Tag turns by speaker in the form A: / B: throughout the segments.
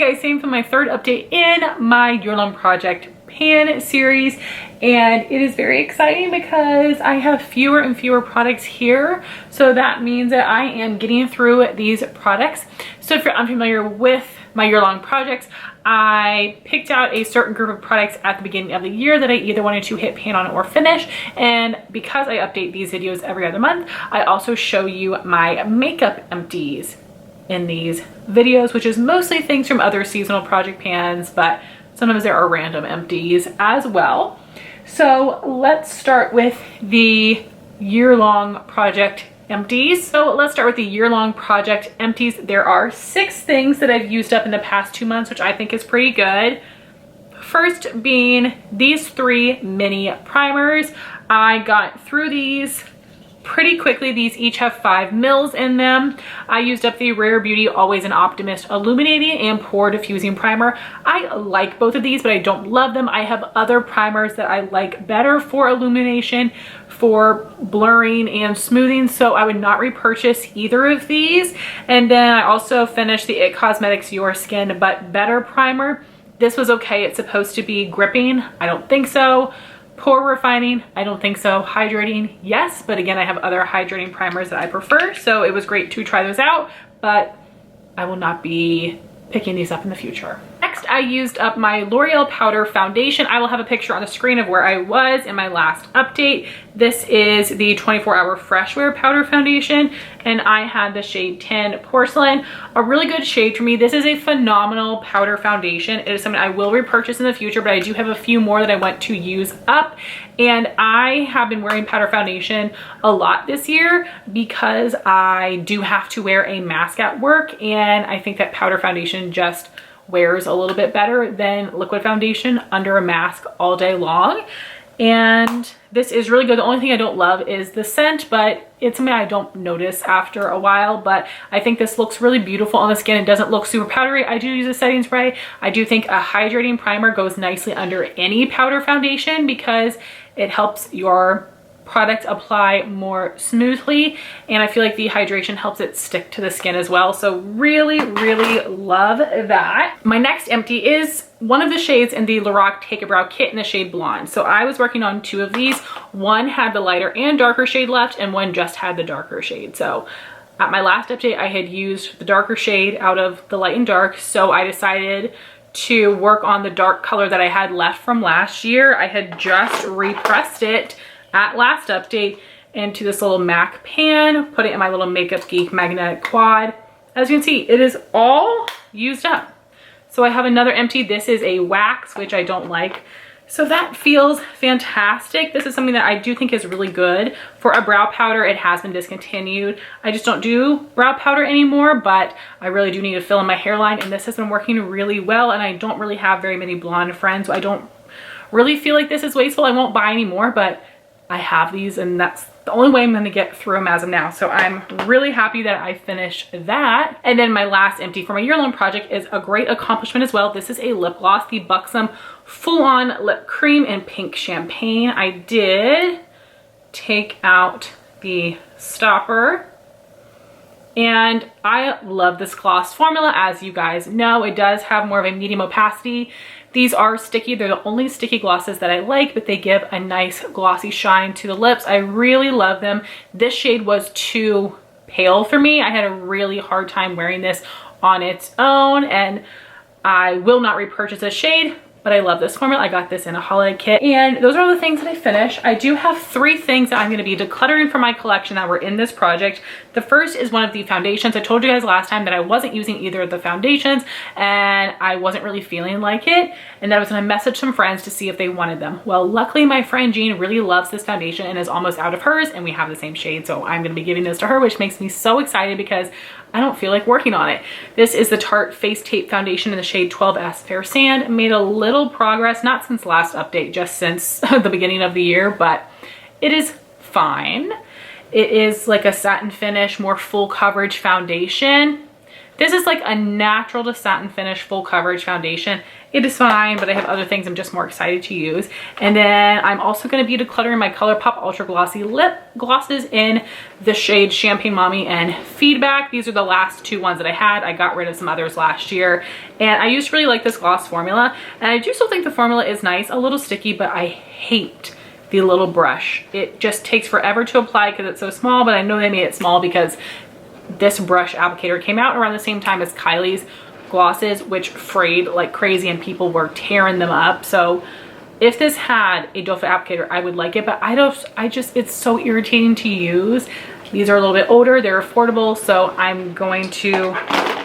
A: guys, same for my third update in my year-long project pan series, and it is very exciting because I have fewer and fewer products here, so that means that I am getting through these products. So if you're unfamiliar with my year-long projects, I picked out a certain group of products at the beginning of the year that I either wanted to hit pan on or finish, and because I update these videos every other month, I also show you my makeup empties in these videos, which is mostly things from other seasonal project pans, but sometimes there are random empties as well. So let's start with the year-long project empties. So let's start with the year-long project empties. There are 6 things that I've used up in the past 2 months, which I think is pretty good. First being these 3 mini primers. I got through these pretty quickly. These each have 5 mils in them. I used up the Rare Beauty Always an Optimist Illuminating and Pore Diffusing Primer. I like both of these, but I don't love them. I have other primers that I like better for illumination, for blurring and smoothing, so I would not repurchase either of these. And then I also finished the IT Cosmetics Your Skin But Better primer. This was okay. It's supposed to be gripping. I don't think so. Pore refining, I don't think so. Hydrating, yes, but again, I have other hydrating primers that I prefer, so it was great to try those out, but I will not be picking these up in the future. Next, I used up my L'Oreal Powder Foundation. I will have a picture on the screen of where I was in my last update. This is the 24-Hour Fresh Wear Powder Foundation, and I had the shade 10 Porcelain, a really good shade for me. This is a phenomenal powder foundation. It is something I will repurchase in the future, but I do have a few more that I want to use up, and I have been wearing powder foundation a lot this year because I do have to wear a mask at work, and I think that powder foundation just wears a little bit better than liquid foundation under a mask all day long. And this is really good. The only thing I don't love is the scent, but it's something I don't notice after a while. But I think this looks really beautiful on the skin. It doesn't look super powdery. I do use a setting spray. I do think a hydrating primer goes nicely under any powder foundation because it helps your product apply more smoothly, and I feel like the hydration helps it stick to the skin as well. So really, really love that. My next empty is one of the shades in the Lorac Take a Brow Kit in the shade Blonde. So I was working on 2 of these. One had the lighter and darker shade left, and one just had the darker shade. So at my last update, I had used the darker shade out of the light and dark, so I decided to work on the dark color that I had left from last year. I had just repressed it at last update into this little MAC pan, put it in my little Makeup Geek magnetic quad. As you can see, it is all used up. So I have another empty. This is a wax, which I don't like. So that feels fantastic. This is something that I do think is really good for a brow powder. It has been discontinued. I just don't do brow powder anymore, but I really do need to fill in my hairline, and this has been working really well, and I don't really have very many blonde friends, so I don't really feel like this is wasteful. I won't buy any more, but I have these, and that's the only way I'm going to get through them as of now. So I'm really happy that I finished that. And then my last empty for my year-long project is a great accomplishment as well. This is a lip gloss, the Buxom Full On Lip Cream in Pink Champagne. I did take out the stopper, and I love this gloss formula. As you guys know, it does have more of a medium opacity. These are sticky. They're the only sticky glosses that I like, but they give a nice glossy shine to the lips. I really love them. This shade was too pale for me. I had a really hard time wearing this on its own, and I will not repurchase this shade, but I love this formula. I got this in a holiday kit, and those are the things that I finished. I do have 3 things that I'm going to be decluttering from my collection that were in this project. The first is one of the foundations. I told you guys last time that I wasn't using either of the foundations, and I wasn't really feeling like it, and I was going to message some friends to see if they wanted them. Well, luckily my friend Jean really loves this foundation and is almost out of hers, and we have the same shade, so I'm going to be giving this to her, which makes me so excited because I don't feel like working on it. This is the Tarte Face Tape Foundation in the shade 12S Fair Sand. Made a little progress, not since last update, just since the beginning of the year, but it is fine. It is like a satin finish, more full coverage foundation. This is like a natural to satin finish full coverage foundation. It is fine, but I have other things I'm just more excited to use. And then I'm also going to be decluttering my ColourPop Ultra Glossy Lip Glosses in the shade Champagne Mommy and Feedback. These are the last two ones that I had. I got rid of some others last year. And I used to really like this gloss formula. And I do still think the formula is nice, a little sticky, but I hate the little brush. It just takes forever to apply because it's so small, but I know they made it small because this brush applicator came out around the same time as Kylie's glosses, which frayed like crazy and people were tearing them up. So if this had a doe foot applicator, I would like it, but it's so irritating to use. These are a little bit older, they're affordable, so I'm going to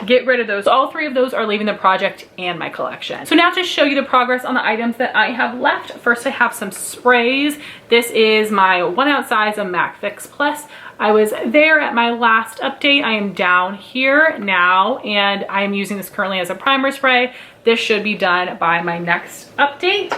A: get rid of those. All three of those are leaving the project and my collection. So now to show you the progress on the items that I have left. First, I have some sprays. This is my 1 ounce size of MAC Fix Plus. I was there at my last update. I am down here now, and I am using this currently as a primer spray. This should be done by my next update.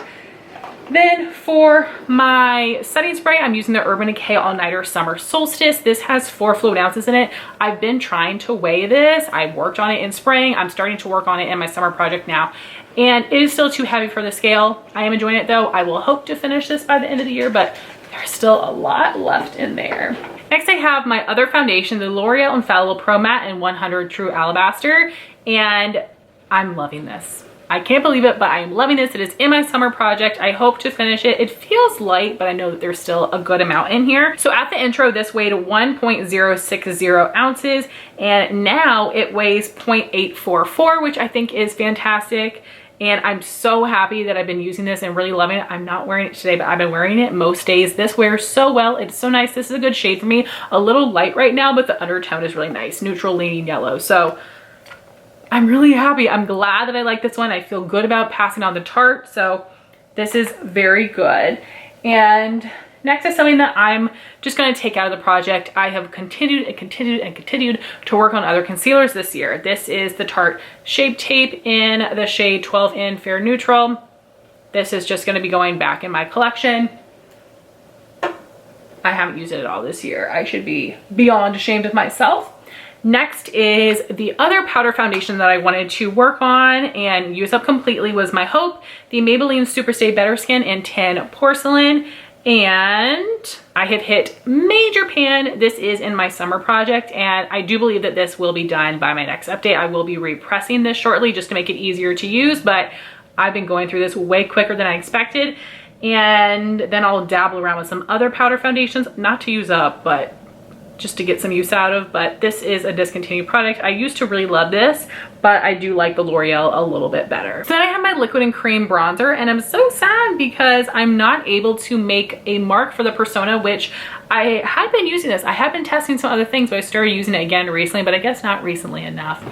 A: Then for my setting spray, I'm using the Urban Decay All Nighter Summer Solstice. This has 4 fluid ounces in it. I've been trying to weigh this. I worked on it in spring. I'm starting to work on it in my summer project now. And it is still too heavy for the scale. I am enjoying it though. I will hope to finish this by the end of the year, but there's still a lot left in there. Next, I have my other foundation, the L'Oreal Infallible Pro Matte in 100 True Alabaster. And I'm loving this. I can't believe it, but I am loving this. It is in my summer project. I hope to finish it. It feels light, but I know that there's still a good amount in here. So at the intro, this weighed 1.060 ounces, and now it weighs 0.844, which I think is fantastic. And I'm so happy that I've been using this and really loving it. I'm not wearing it today, but I've been wearing it most days. This wears so well. It's so nice. This is a good shade for me. A little light right now, but the undertone is really nice. Neutral leaning yellow. So I'm really happy. I'm glad that I like this one. I feel good about passing on the Tarte. So this is very good. And next is something that I'm just going to take out of the project. I have continued and continued and continued to work on other concealers this year. This is the Tarte Shape Tape in the shade 12 in Fair Neutral. This is just going to be going back in my collection. I haven't used it at all this year. I should be beyond ashamed of myself. Next is the other powder foundation that I wanted to work on and use up completely was my Hope, the Maybelline Superstay Better Skin in 10 Porcelain. And I have hit major pan. This is in my summer project, and I do believe that this will be done by my next update. I will be repressing this shortly just to make it easier to use, but I've been going through this way quicker than I expected. And then I'll dabble around with some other powder foundations, not to use up, but just to get some use out of. But this is a discontinued product. I used to really love this, but I do like the L'Oreal a little bit better. So then I have my liquid and cream bronzer, and I'm so sad because I'm not able to make a mark for the Persona, which I had been using this. I had been testing some other things, but I started using it again recently, but I guess not recently enough.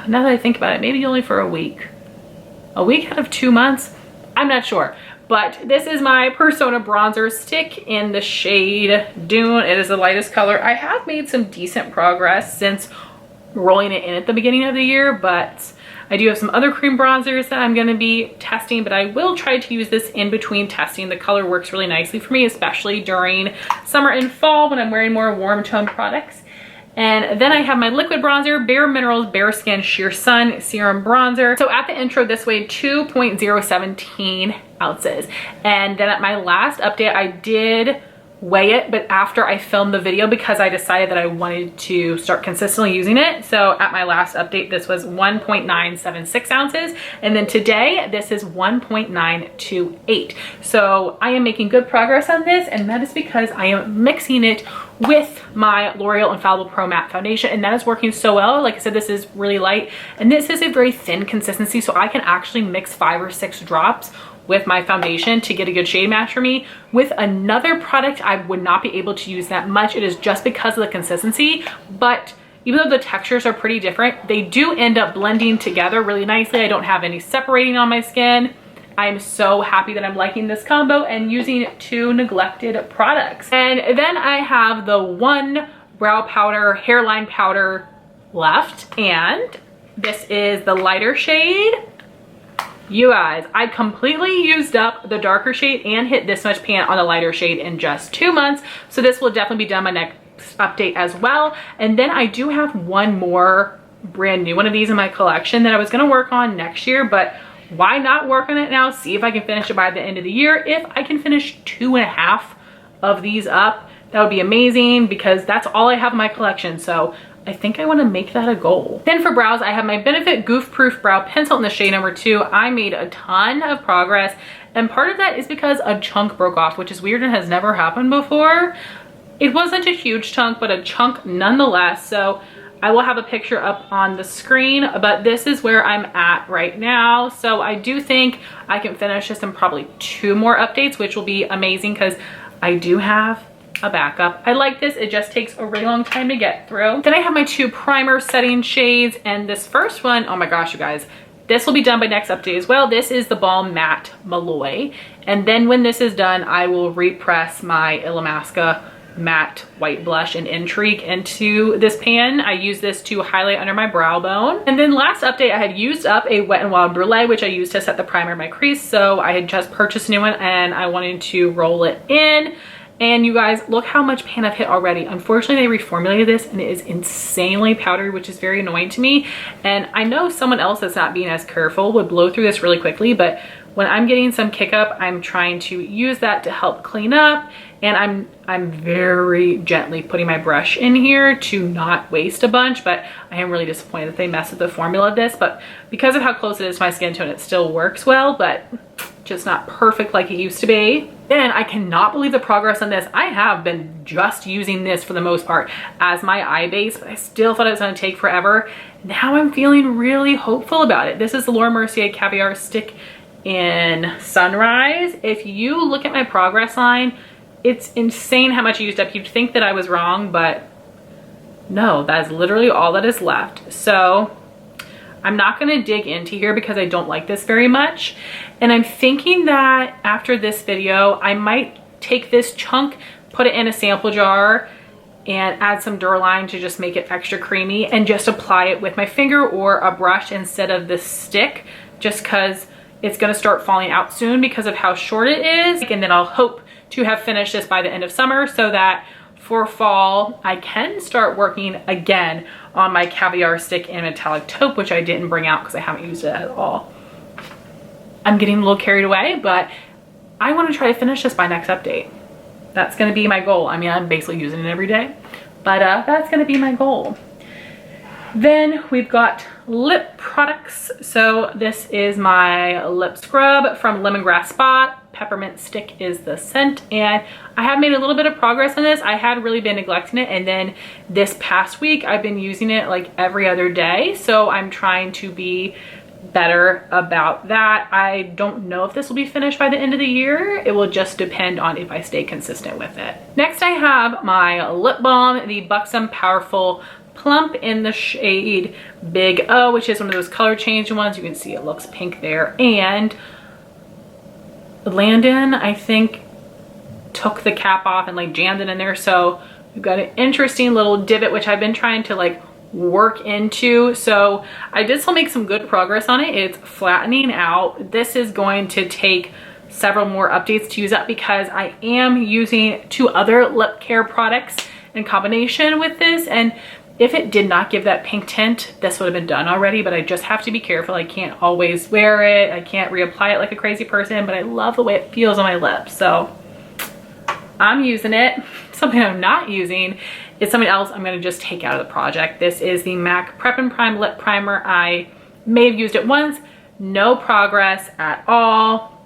A: Now that I think about it, maybe only for a week. A week out of 2 months? I'm not sure. But this is my Persona bronzer stick in the shade Dune. It is the lightest color. I have made some decent progress since rolling it in at the beginning of the year, but I do have some other cream bronzers that I'm going to be testing, but I will try to use this in between testing. The color works really nicely for me, especially during summer and fall when I'm wearing more warm tone products. And then I have my liquid bronzer, Bare Minerals Bare Skin Sheer Sun Serum Bronzer. So at the intro, this weighed 2.017 ounces. And then at my last update, I did weigh it, but after I filmed the video because I decided that I wanted to start consistently using it. So at my last update, this was 1.976 ounces. And then today, this is 1.928. So I am making good progress on this, and that is because I am mixing it with my L'Oreal Infallible Pro Matte Foundation, and that is working so well. Like I said, this is really light, and this is a very thin consistency, so I can actually mix 5 or 6 drops with my foundation to get a good shade match for me. With another product, I would not be able to use that much. It is just because of the consistency, but even though the textures are pretty different, they do end up blending together really nicely. I don't have any separating on my skin. I'm so happy that I'm liking this combo and using 2 neglected products. And then I have the one brow powder, hairline powder left, and this is the lighter shade. You guys, I completely used up the darker shade and hit this much pan on the lighter shade in just 2 months. So this will definitely be done my next update as well. And then I do have one more brand new one of these in my collection that I was gonna work on next year, but why not work on it now? See if I can finish it by the end of the year. If I can finish 2.5 of these up, that would be amazing because that's all I have in my collection. So I think I want to make that a goal. Then for brows, I have my Benefit Goof Proof Brow Pencil in the shade number 2. I made a ton of progress, and part of that is because a chunk broke off, which is weird and has never happened before. It wasn't a huge chunk, but a chunk nonetheless. So I will have a picture up on the screen, but this is where I'm at right now. So I do think I can finish this in probably 2 more updates, which will be amazing because I do have a backup. I like this. It just takes a really long time to get through. Then I have my 2 primer setting shades, and this first one, oh my gosh, you guys, this will be done by next update as well. This is the Balm Matte Malloy. And then when this is done, I will repress my Illamasqua matte white blush in Intrigue into this pan. I use this to highlight under my brow bone. And then last update, I had used up a Wet n Wild Brulee, which I used to set the primer in my crease. So I had just purchased a new one and I wanted to roll it in. And you guys, look how much pan I've hit already. Unfortunately, they reformulated this and it is insanely powdery, which is very annoying to me. And I know someone else that's not being as careful would blow through this really quickly, but when I'm getting some kick up, I'm trying to use that to help clean up. And I'm very gently putting my brush in here to not waste a bunch, but I am really disappointed that they messed with the formula of this. But because of how close it is to my skin tone, it still works well, but just not perfect like it used to be. Then I cannot believe the progress on this. I have been just using this for the most part as my eye base, but I still thought it was gonna take forever. Now I'm feeling really hopeful about it. This is the Laura Mercier Caviar Stick in Sunrise. If you look at my progress line, it's insane how much I used up. You'd think that I was wrong, but no, that is literally all that is left. So I'm not gonna dig into here because I don't like this very much. And I'm thinking that after this video, I might take this chunk, put it in a sample jar, and add some Duraline to just make it extra creamy and just apply it with my finger or a brush instead of this stick, just cause it's gonna start falling out soon because of how short it is. And then I'll hope to have finished this by the end of summer so that for fall, I can start working again on my Caviar Stick and Metallic Taupe, which I didn't bring out because I haven't used it at all. I'm getting a little carried away, but I want to try to finish this by next update. That's going to be my goal. I mean, I'm basically using it every day, but that's going to be my goal. Then we've got lip products. So this is my lip scrub from Lemongrass Spa. Peppermint Stick is the scent, and I have made a little bit of progress on this. I had really been neglecting it, and then this past week I've been using it like every other day, so I'm trying to be better about that. I don't know if this will be finished by the end of the year. It will just depend on if I stay consistent with it. Next I have my lip balm, the Buxom Powerful Plump in the shade Big O, which is one of those color change ones. You can see it looks pink there. And Landon, I think, took the cap off and like jammed it in there. So we've got an interesting little divot, which I've been trying to like work into. So I did still make some good progress on it. It's flattening out. This is going to take several more updates to use up because I am using 2 other lip care products in combination with this. And if it did not give that pink tint, this would have been done already, but I just have to be careful. I can't always wear it. I can't reapply it like a crazy person, but I love the way it feels on my lips. So I'm using it. Something I'm not using is something else I'm gonna just take out of the project. This is the MAC Prep and Prime Lip Primer. I may have used it once, no progress at all.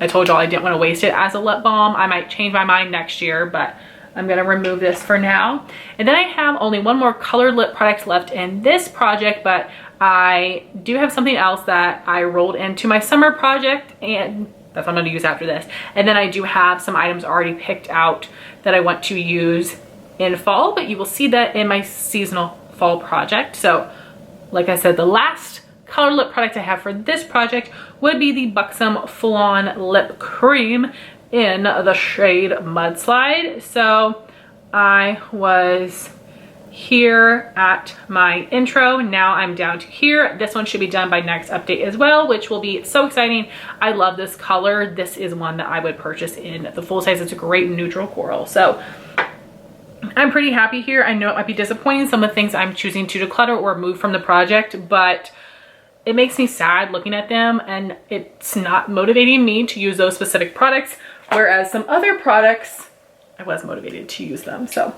A: I told y'all I didn't want to waste it as a lip balm. I might change my mind next year, but I'm gonna remove this for now. And then I have only one more colored lip product left in this project, but I do have something else that I rolled into my summer project, and that's what I'm gonna use after this. And then I do have some items already picked out that I want to use in fall, but you will see that in my seasonal fall project. So like I said, the last color lip product I have for this project would be the Buxom Full On Lip Cream in the shade Mudslide. So I was here at my intro, now I'm down to here. This one should be done by next update as well, which will be so exciting. I love this color. This is one that I would purchase in the full size. It's a great neutral coral. So I'm pretty happy here. I know it might be disappointing, some of the things I'm choosing to declutter or move from the project, but it makes me sad looking at them and it's not motivating me to use those specific products, whereas some other products, I was motivated to use them. So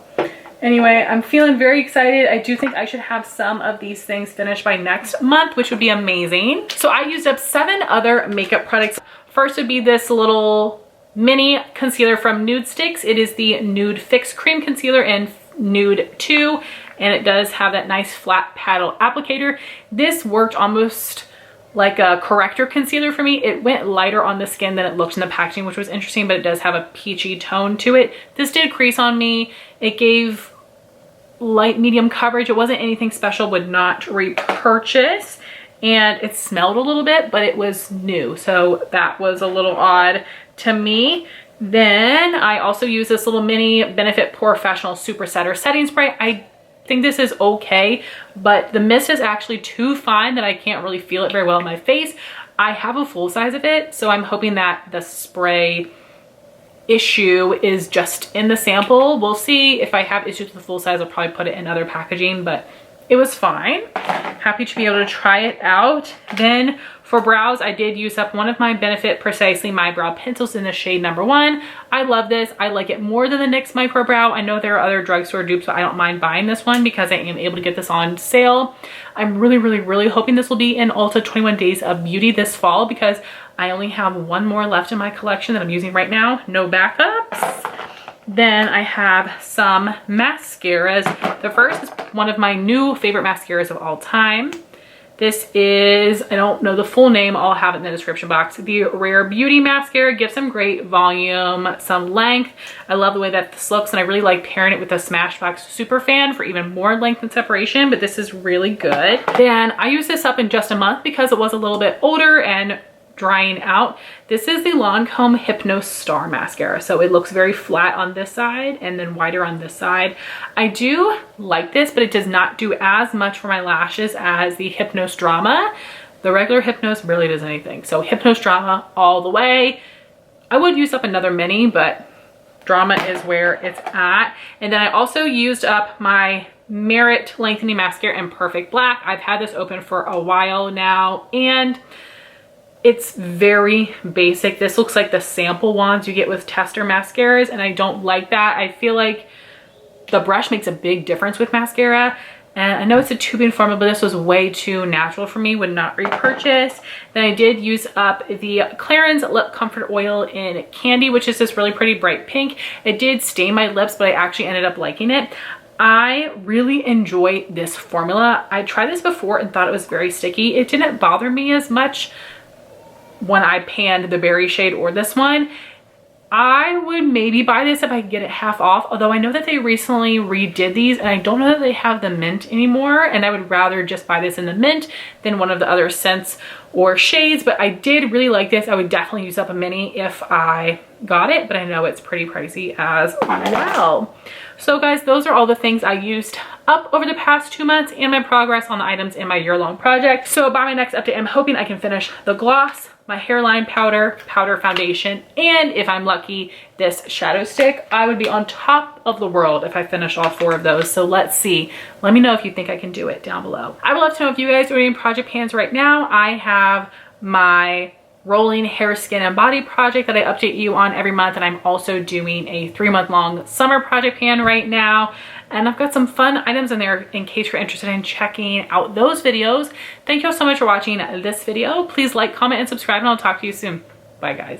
A: anyway, I'm feeling very excited. I do think I should have some of these things finished by next month, which would be amazing. So I used up 7 other makeup products. First would be this little mini concealer from Nude Sticks. It is the Nude Fix Cream Concealer in Nude 2, and it does have that nice flat paddle applicator. This worked almost like a corrector concealer for me. It went lighter on the skin than it looked in the packaging, which was interesting, but it does have a peachy tone to it. This did crease on me. It gave light medium coverage. It wasn't anything special, would not repurchase, and it smelled a little bit, but it was new, so that was a little odd to me. Then I also use this little mini Benefit Pore Professional Super Setter Setting Spray. I think this is okay, but the mist is actually too fine that I can't really feel it very well in my face. I have a full size of it, so I'm hoping that the spray issue is just in the sample. We'll see. If I have issues with the full size, I'll probably put it in other packaging, but it was fine. Happy to be able to try it out. Then for brows, I did use up one of my Benefit Precisely My Brow pencils in the shade number 1. I love this. I like it more than the NYX Micro Brow. I know there are other drugstore dupes, but I don't mind buying this one because I am able to get this on sale. I'm really hoping this will be in Ulta 21 Days of Beauty this fall because I only have one more left in my collection that I'm using right now. No backups. Then I have some mascaras. The first is one of my new favorite mascaras of all time. This is, I don't know the full name, I'll have it in the description box. The Rare Beauty Mascara gives some great volume, some length. I love the way that this looks, and I really like pairing it with the Smashbox Super Fan for even more length and separation, but this is really good. Then I used this up in just a month because it was a little bit older and drying out. This is the Lancôme Hypnose Star Mascara. So it looks very flat on this side and then wider on this side. I do like this, but it does not do as much for my lashes as the Hypnose Drama. The regular Hypnose barely does anything. So Hypnose Drama all the way. I would use up another mini, but Drama is where it's at. And then I also used up my Merit Lengthening Mascara in Perfect Black. I've had this open for a while now, and it's very basic. This looks like the sample wands you get with tester mascaras, and I don't like that. I feel like the brush makes a big difference with mascara, and I know it's a tubing formula, but this was way too natural for me, would not repurchase. Then I did use up the Clarins Lip Comfort Oil in Candy, which is this really pretty bright pink. It did stain my lips, but I actually ended up liking it. I really enjoy this formula. I tried this before and thought it was very sticky. It didn't bother me as much when I panned the berry shade or this one. I would maybe buy this if I could get it half off, although I know that they recently redid these and I don't know that they have the mint anymore, and I would rather just buy this in the mint than one of the other scents or shades. But I did really like this. I would definitely use up a mini if I got it, but I know it's pretty pricey as well. So guys, those are all the things I used up over the past 2 months and my progress on the items in my year-long project. So by my next update, I'm hoping I can finish the gloss, my hairline powder, foundation, and if I'm lucky, this shadow stick. I would be on top of the world if I finish all 4 of those. So let's see. Let me know if you think I can do it down below. I would love to know if you guys are doing project pans right now. I have my rolling hair, skin, and body project that I update you on every month, and I'm also doing a 3-month-long summer project pan right now, and I've got some fun items in there in case you're interested in checking out those videos. Thank you all so much for watching this video. Please like, comment, and subscribe, and I'll talk to you soon. Bye guys.